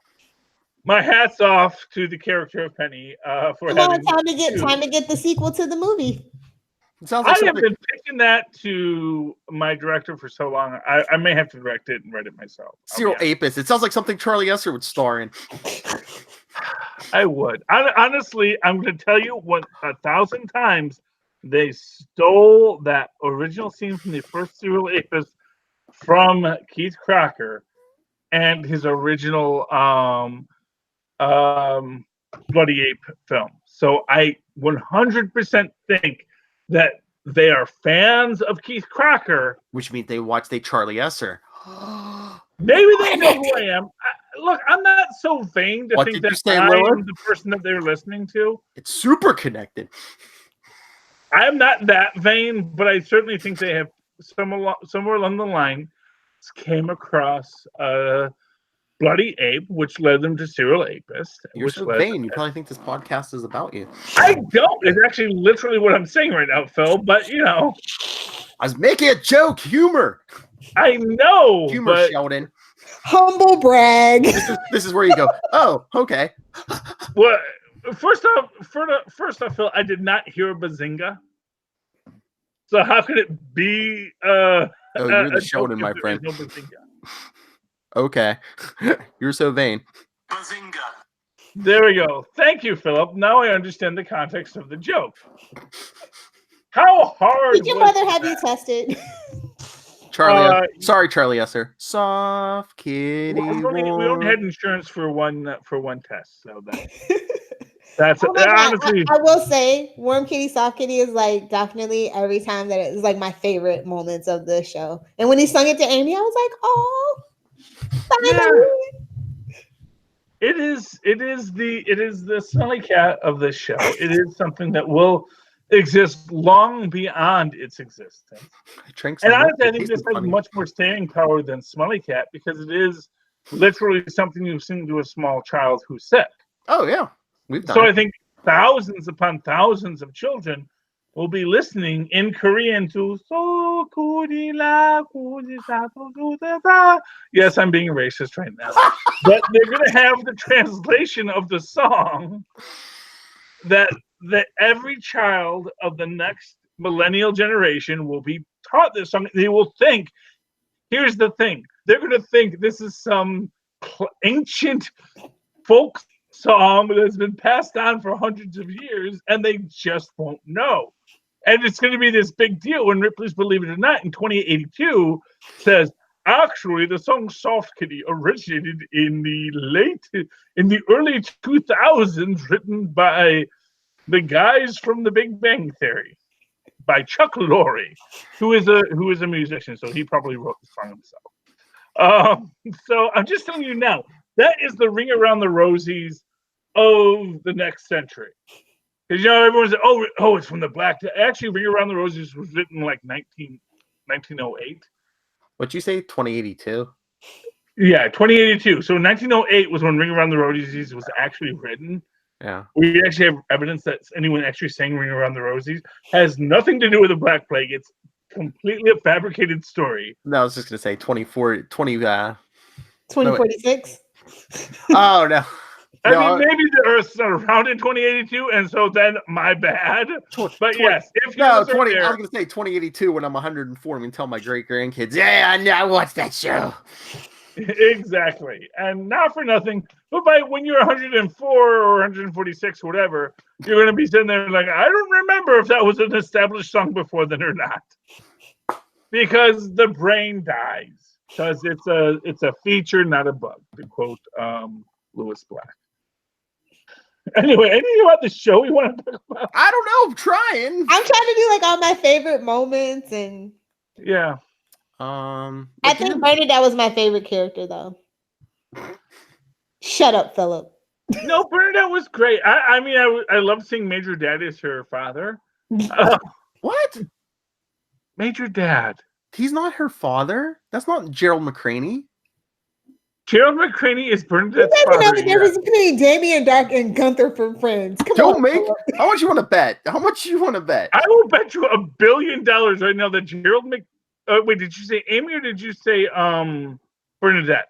my hat's off to the character of Penny for having time to get the sequel to the movie. It sounds like I have been pitching that to my director for so long. I may have to direct it and write it myself. Serial Apist. It sounds like something Charlie Esser would star in. I would. Honestly, I'm going to tell you 1,000 times they stole that original scene from the first Serial Apist from Keith Crocker and his original Bloody Ape film. So I 100% think that they are fans of Keith Crocker. Which means they watched a Charlie Esser. Maybe they know who I am. Look, I'm not so vain to think that I am the person that they're listening to. It's super connected. I'm not that vain, but I certainly think they have somewhere along the line came across Bloody Ape, which led them to Serial Apist. You're so vain. You probably think this podcast is about you. I don't. It's actually literally what I'm saying right now, Phil. But, you know. I was making a joke. Humor. I know. Humor, Sheldon. Humble brag. This is where you go, oh, okay. Well, first off, Phil, I did not hear Bazinga. So how could it be you're the Sheldon, my friend. No Bazinga? Okay. You're so vain. Bazinga. There we go. Thank you, Philip. Now I understand the context of the joke. How hard did your mother have you tested? Charlie, sorry, Charlie Esser. Soft kitty. We only had insurance for one test, so that's honestly. I will say, Warm Kitty, Soft Kitty is like definitely every time that it's like my favorite moments of the show. And when he sung it to Amy, I was like, oh. Yeah. It is the smelly cat of this show. It is something that will exist long beyond its existence. And honestly, I think this has much more staying power than Smelly Cat because it is literally something you sing to a small child who's sick. Oh yeah, we've done. So I think thousands upon thousands of children will be listening in Korean to So Kurila. Yes, I'm being racist right now. But they're going to have the translation of the song that every child of the next millennial generation will be taught this song. They will think, here's the thing. They're going to think this is some ancient folk song that has been passed on for hundreds of years, and they just won't know. And it's going to be this big deal when Ripley's Believe It or Not in 2082 says, actually, the song Soft Kitty originated in the early 2000s, written by the guys from The Big Bang Theory, by Chuck Lorre, who is a musician, so he probably wrote the song himself. So I'm just telling you now, that is the Ring Around the Rosies of the next century. Because, you know, everyone's like, oh, it's from the Black. Actually, Ring Around the Roses was written in like 1908. What'd you say, 2082? Yeah, 2082. So 1908 was when Ring Around the Rosies was actually written. Yeah. We actually have evidence that anyone actually sang Ring Around the Rosies. Has nothing to do with the Black Plague. It's completely a fabricated story. No, I was just going to say 2046? Oh, no. I mean, maybe the Earth's around in 2082, and so then my bad. But yes, if you I was going to say 2082 when I'm 104 and tell my great grandkids, yeah, I watched that show. Exactly. And not for nothing, but when you're 104 or 146, whatever, you're going to be sitting there like, I don't remember if that was an established song before then or not. Because the brain dies. Because it's a feature, not a bug, to quote Lewis Black. Anyway, anything about the show you want to talk about? I don't know. I'm trying. I'm trying to do like all my favorite moments, and Yeah. I think Bernadette was my favorite character, though. Shut up, Philip. No, Bernadette was great. I mean, I love seeing Major Dad as her father. What? Major Dad. He's not her father. That's not Gerald McCraney. Gerald McCraney is Bernadette's You father. know the difference between Damien Dark and Gunther from Friends. Come Don't on, make. Philip. How much you want to bet? How much you want to bet? I will bet you $1 billion right now that Gerald wait, did you say Amy or did you say Bernadette?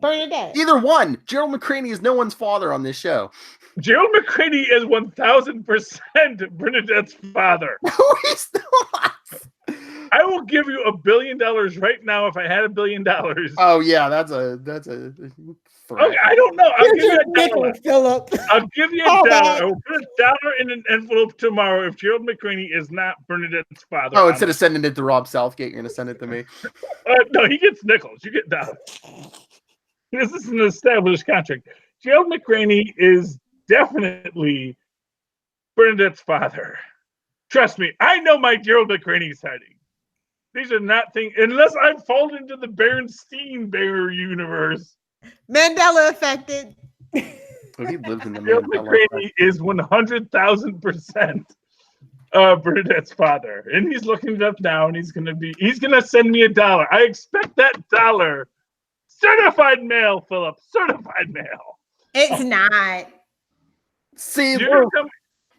Bernadette. Either one. Gerald McCraney is no one's father on this show. Gerald McCraney is 1,000% Bernadette's father. No, he's not. I will give you $1 billion right now if I had $1 billion. Oh yeah, that's a threat. Okay, I don't know. I'll give you a dollar. Philip. I'll give you a Oh, dollar. man. I will put $1 in an envelope tomorrow if Gerald McCraney is not Bernadette's father. Oh, instead of sending it to Rob Southgate, you're gonna send it to me. No, he gets nickels. You get dollars. This is an established contract. Gerald McCraney is definitely Bernadette's father. Trust me, I know my Gerald McCraney sighting. These are not things, unless I fall into the Berenstein Bear universe. Mandela affected. Oh, he lives in the Gerald Mandela McCraney is 100,000% Bernadette's father, and he's looking it up now, and he's gonna send me $1. I expect that $1. Certified mail, Philip. Certified mail. It's not. See, You're little, gonna tell me,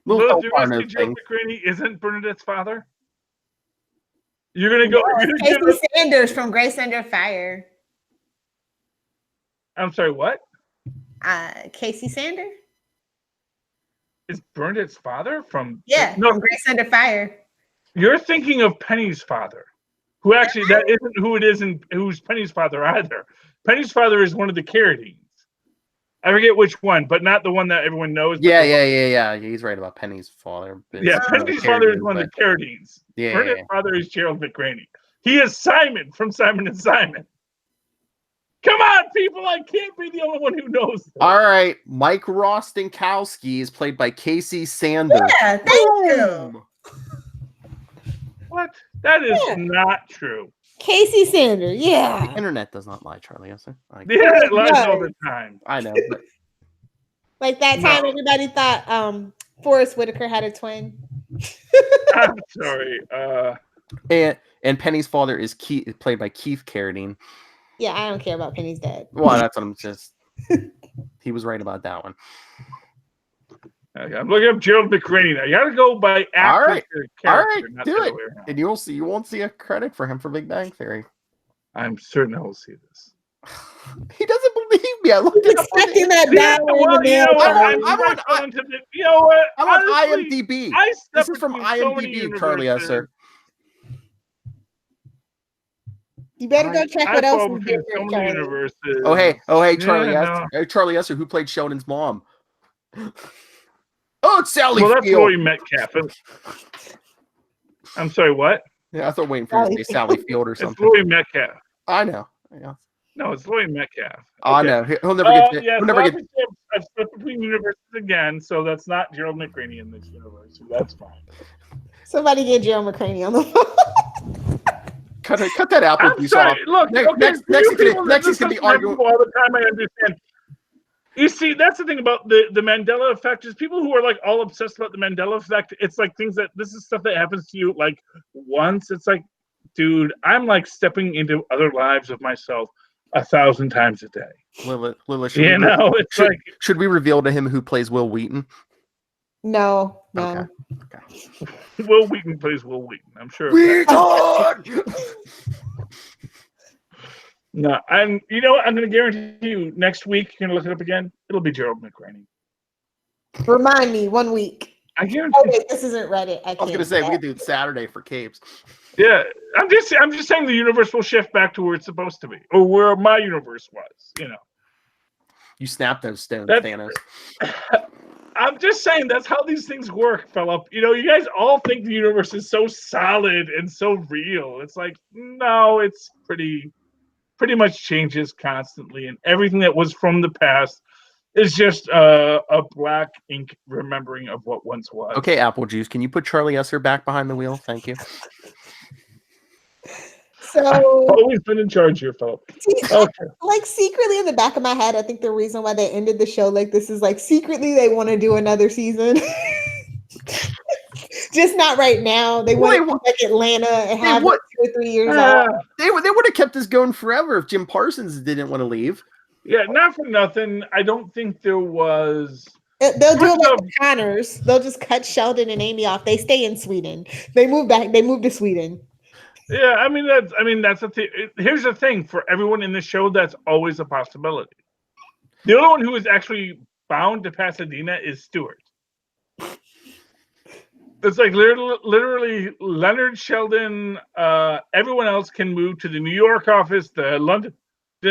little Lilith, you're gonna say partner Gerald thing. McCraney isn't Bernadette's father? You're gonna go. No, You're gonna Casey Sanders from Grace Under Fire. I'm sorry. What Casey Sanders? is Bernadette's father from? Yeah, No, from Grace Under Fire. you're thinking of Penny's father, who actually that isn't who it isn't. Who's Penny's father either? Penny's father is one of the Carradines. I forget which one, but not the one that everyone knows. but Yeah, the one- yeah. He's right about Penny's father. But Yeah, it's Penny's not father is Carradine, one of but- the Carradines. Yeah, Bernadette's father is Gerald McCraney. He is Simon from Simon and Simon. Come on, people! I can't be the only one who knows this. All right, Mike Rostenkowski is played by Casey Sanders. Yeah, thank you. Boom. What? That is Yeah. not true. Casey Sanders. The Yeah. internet does not lie, Charlie. Like, The internet lies does. all the time. I know, but Like that time No. everybody thought Forrest Whitaker had a twin. I'm sorry. and Penny's father is played by Keith Carradine. Yeah, I don't care about Penny's dad. Well, that's what I'm just. He was right about that one. Okay, I'm looking up Gerald McCraney now. You got to go by actor All right. to All character, right, not do the other it. way around. And you won't see a credit for him for Big Bang Theory. I'm certain I will see this. He doesn't believe me. I looked Who's it up. expecting that Yeah, dollar in the well, you mail? know what? I'm I on- fell into the- you know what? I'm on Honestly, IMDb. I step This is from between so many IMDb, Charlie universes. Esser. You better go check what I else fall we between did so there, many Charlie. universes. Oh hey, Charlie Yeah, Esser. Charlie Esser, who played Sheldon's mom. Oh, it's Sally Well, that's Field. Roy Metcalf. I'm sorry, what? Yeah, I thought waiting for you to say Sally Field or It's something. Roy Metcalf. I know. Yeah. No, it's Roy Metcalf. I Okay. know. He'll never get. Yeah, He'll so never get. obviously I've stepped between universes again, so that's not Gerald McCraney in this universe. So that's fine. Somebody get Joe McCraney on the phone. Cut that apple I'm piece sorry. off. Look, Next- okay, next- for next you he's gonna- people next that he's gonna be listen to arguing- people all the time. I understand. You see, that's the thing about the Mandela effect is people who are like all obsessed about the Mandela effect. It's like things that this is stuff that happens to you like once. It's like, dude, I'm like stepping into other lives of myself 1,000 times a day. Lilith, You know, it's like should we reveal to him who plays Will Wheaton? No. Okay. Will Wheaton plays Will Wheaton. I'm sure. of that. Wheaton! No, and you know what? I'm going to guarantee you next week, you're going to look it up again. It'll be Gerald McCraney. Remind me 1 week. I guarantee. Oh wait, this isn't Reddit. I was gonna say we could do it Saturday for capes. Yeah, I'm just saying the universe will shift back to where it's supposed to be, or where my universe was. You snap those stones, That's- Thanos. I'm just saying that's how these things work, Philip. You guys all think the universe is so solid and so real. It's like, no, it's pretty much changes constantly, and everything that was from the past is just a black ink remembering of what once was. Okay, Apple Juice, can you put Charlie Esser back behind the wheel? Thank you. So I've always been in charge here, Philip. Okay. like secretly in the back of my head, I think the reason why they ended the show like this is like secretly they want to do another season. Just not right now. They want to come back Atlanta and have it 2 or 3 years off. They would have kept this going forever if Jim Parsons didn't want to leave. Yeah, not for nothing. I don't think there was. They'll do it like the Connors. They'll just cut Sheldon and Amy off. They stay in Sweden. They move back. They move to Sweden. Yeah, that's a thing. Here's the thing for everyone in the show. That's always a possibility. The only one who is actually bound to Pasadena is Stewart. It's like literally Leonard, Sheldon, everyone else can move to the New York office, the London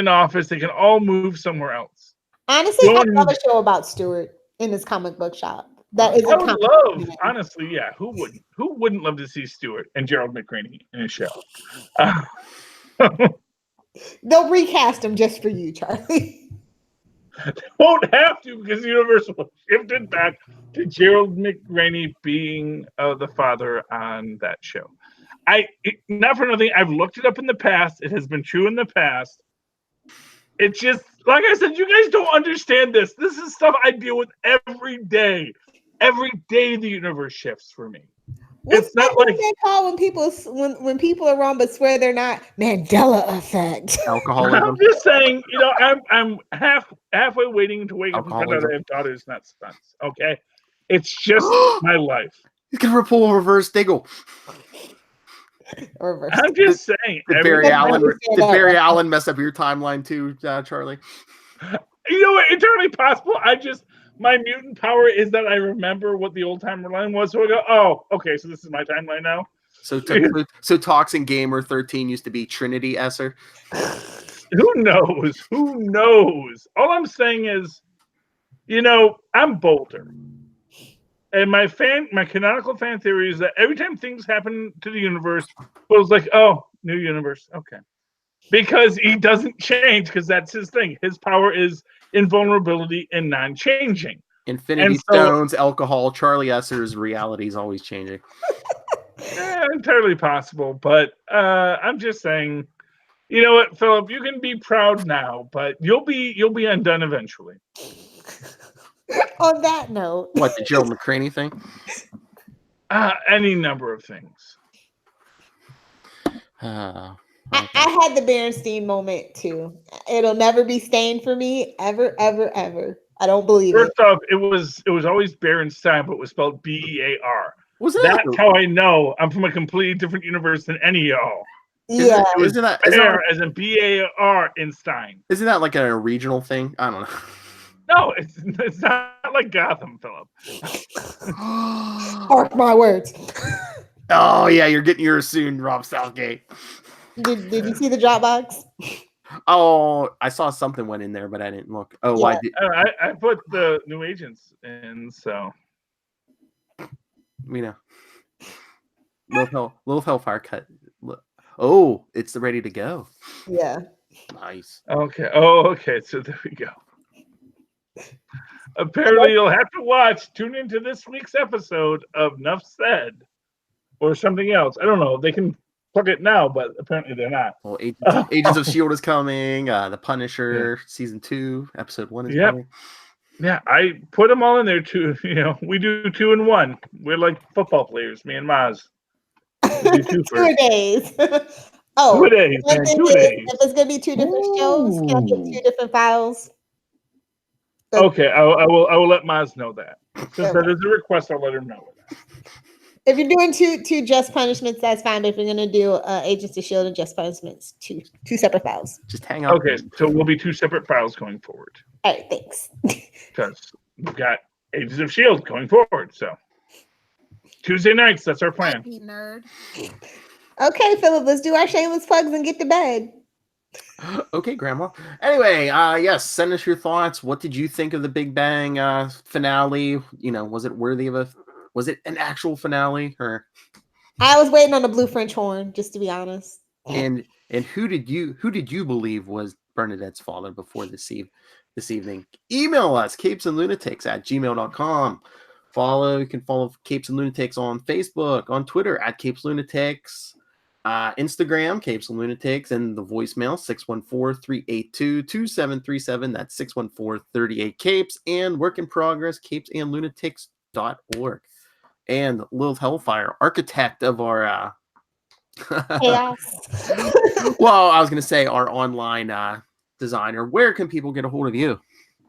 office. They can all move somewhere else. Honestly, I love a show about Stewart in his comic book shop. That is I would love, honestly, yeah. Who wouldn't love to see Stewart and Gerald McRaney in a show? They'll recast him just for you, Charlie. Won't have to because Universal shifted back to Gerald McRaney being the father on that show. Not for nothing. I've looked it up in the past. It has been true in the past. It's just like I said. You guys don't understand this. This is stuff I deal with every day. Every day the universe shifts for me. It's not like they call when people are wrong but swear they're not. Mandela effect. Alcoholism. I'm just saying, I'm halfway waiting to wake up and find out I have daughters, not sons. Okay, it's just my life. You can pull a reverse diggle. I'm just saying. Did Barry Allen mess up your timeline too, Charlie? You know what? Entirely possible. My mutant power is that I remember what the old timeline was. So I go, oh, okay, so this is my timeline now. So Toxin Gamer 13 used to be Trinity Esser. Who knows? Who knows? All I'm saying is, I'm bolder. And my canonical fan theory is that every time things happen to the universe, it was like, oh, new universe. Okay. Because he doesn't change, because that's his thing. His power is invulnerability and non-changing. Infinity Stones, alcohol, Charlie Esser's reality is always changing. Entirely possible, but I'm just saying, you know what, Philip, you can be proud now, but you'll be undone eventually. On that note, what, the Gerald McRaney thing? Any number of things. Okay. I had the Berenstein moment too. It'll never be stained for me, ever, ever, ever. I don't believe First off, it was always Berenstein, but it was spelled B-E-A-R. That's how I know I'm from a completely different universe than any of y'all. Yeah, isn't that as in B-A-R in Stein? Isn't that like a regional thing? I don't know. No, it's not like Gotham, Philip. Mark my words. Oh yeah, you're getting yours soon, Rob Southgate. Did you see the Dropbox? Oh, I saw something went in there, but I didn't look. Oh, yeah. I put the new agents in, so we know. Little Hellfire cut. Oh, it's ready to go. Yeah. Nice. Okay. Oh, okay. So there we go. Apparently, you'll have to tune into this week's episode of Nuff Said or something else. I don't know. They can plug it now, but apparently they're not. Well, Agents of S.H.I.E.L.D. is coming. The Punisher season 2, episode 1 is coming. Yeah, I put them all in there too. We do 2 and 1. We're like football players, me and Maz. We do 2 a days. 2 a days, man. 2 a days. If it's gonna be 2 different shows, can I get 2 different files? Okay, I will let Maz know that. Since that is a request, I'll let her know that. If you're doing two just punishments, that's fine. But if you're gonna do Agents of S.H.I.E.L.D. and just punishments, two separate files. Just hang out. Okay, so we'll be 2 separate files going forward. All right, thanks. Because we've got Agents of S.H.I.E.L.D. going forward, so. Tuesday nights. That's our plan. Happy nerd. Okay, Philip, let's do our shameless plugs and get to bed. Okay, Grandma. Anyway, yes, send us your thoughts. What did you think of the Big Bang finale? You know, was it worthy of was it an actual finale, or? I was waiting on the blue French horn, just to be honest. And who did you believe was Bernadette's father before this evening? Email us, capesandlunatics@gmail.com. You can follow Capes and Lunatics on Facebook, on Twitter @CapesLunatics. Instagram, Capes and Lunatics, and the voicemail 614-382-2737. That's 614-38-CAPES, and work in progress, capesandlunatics.org. And Lilith Hellfire, architect of our Chaos. well, I was gonna say our online designer. Where can people get a hold of you?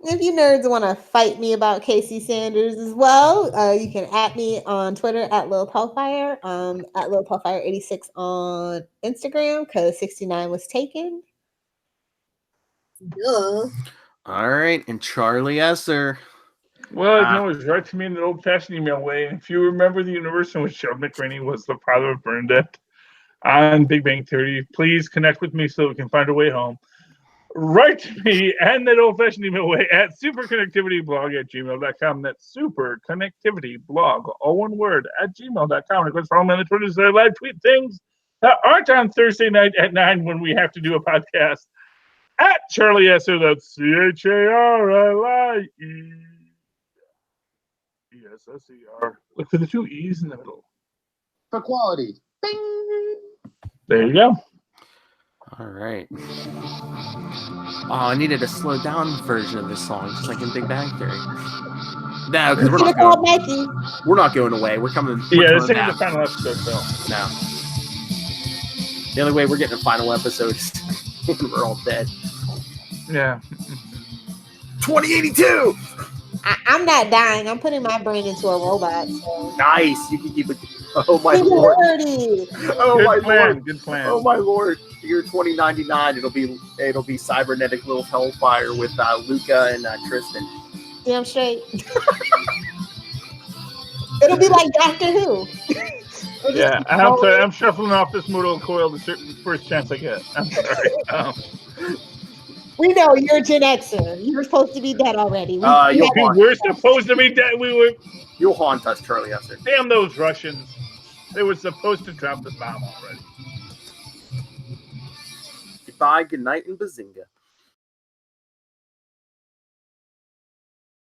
If you nerds want to fight me about Casey Sanders as well, you can at me on Twitter @Lil Hellfire, @Lil Hellfire 86 on Instagram, because 69 was taken. Duh. All right, and Charlie Esser. Well, you can always write to me in the old-fashioned email way. And if you remember the universe in which Sheldon McRaney was the father of Bernadette on Big Bang Theory, please connect with me so we can find a way home. Write to me and that old-fashioned email way at superconnectivityblog@gmail.com. That's superconnectivityblog, all one word, @gmail.com. Of course, follow me on the Twitter so I live tweet things that aren't on Thursday night at 9 when we have to do a podcast. Charlie Esser, that's CHARLIE. ESSER. Look for the two E's in the middle. For quality. Bing. There you go. All right. Oh, I needed a slowed down version of this song, just like in Big Bang Theory. No, because we're not going away. We're coming. Yeah, this ain't the final episode, Phil. No. The only way we're getting a final episode is when we're all dead. Yeah. 2082. I'm not dying. I'm putting my brain into a robot. So. Nice. You can keep it. Oh my lord. Oh Good my plan. lord. Good plan. Oh my lord. Year 2099. It'll be cybernetic little Hellfire with Luca and Tristan. Damn straight. It'll be like Doctor Who. Yeah, I'm shuffling off this mortal coil the first chance I get. I'm sorry. We know you're a Gen Xer. You're supposed to be dead already. We're supposed to be dead. You'll haunt us, Charlie Esser. Damn those Russians. They were supposed to drop the bomb already. Goodbye, good night, and bazinga.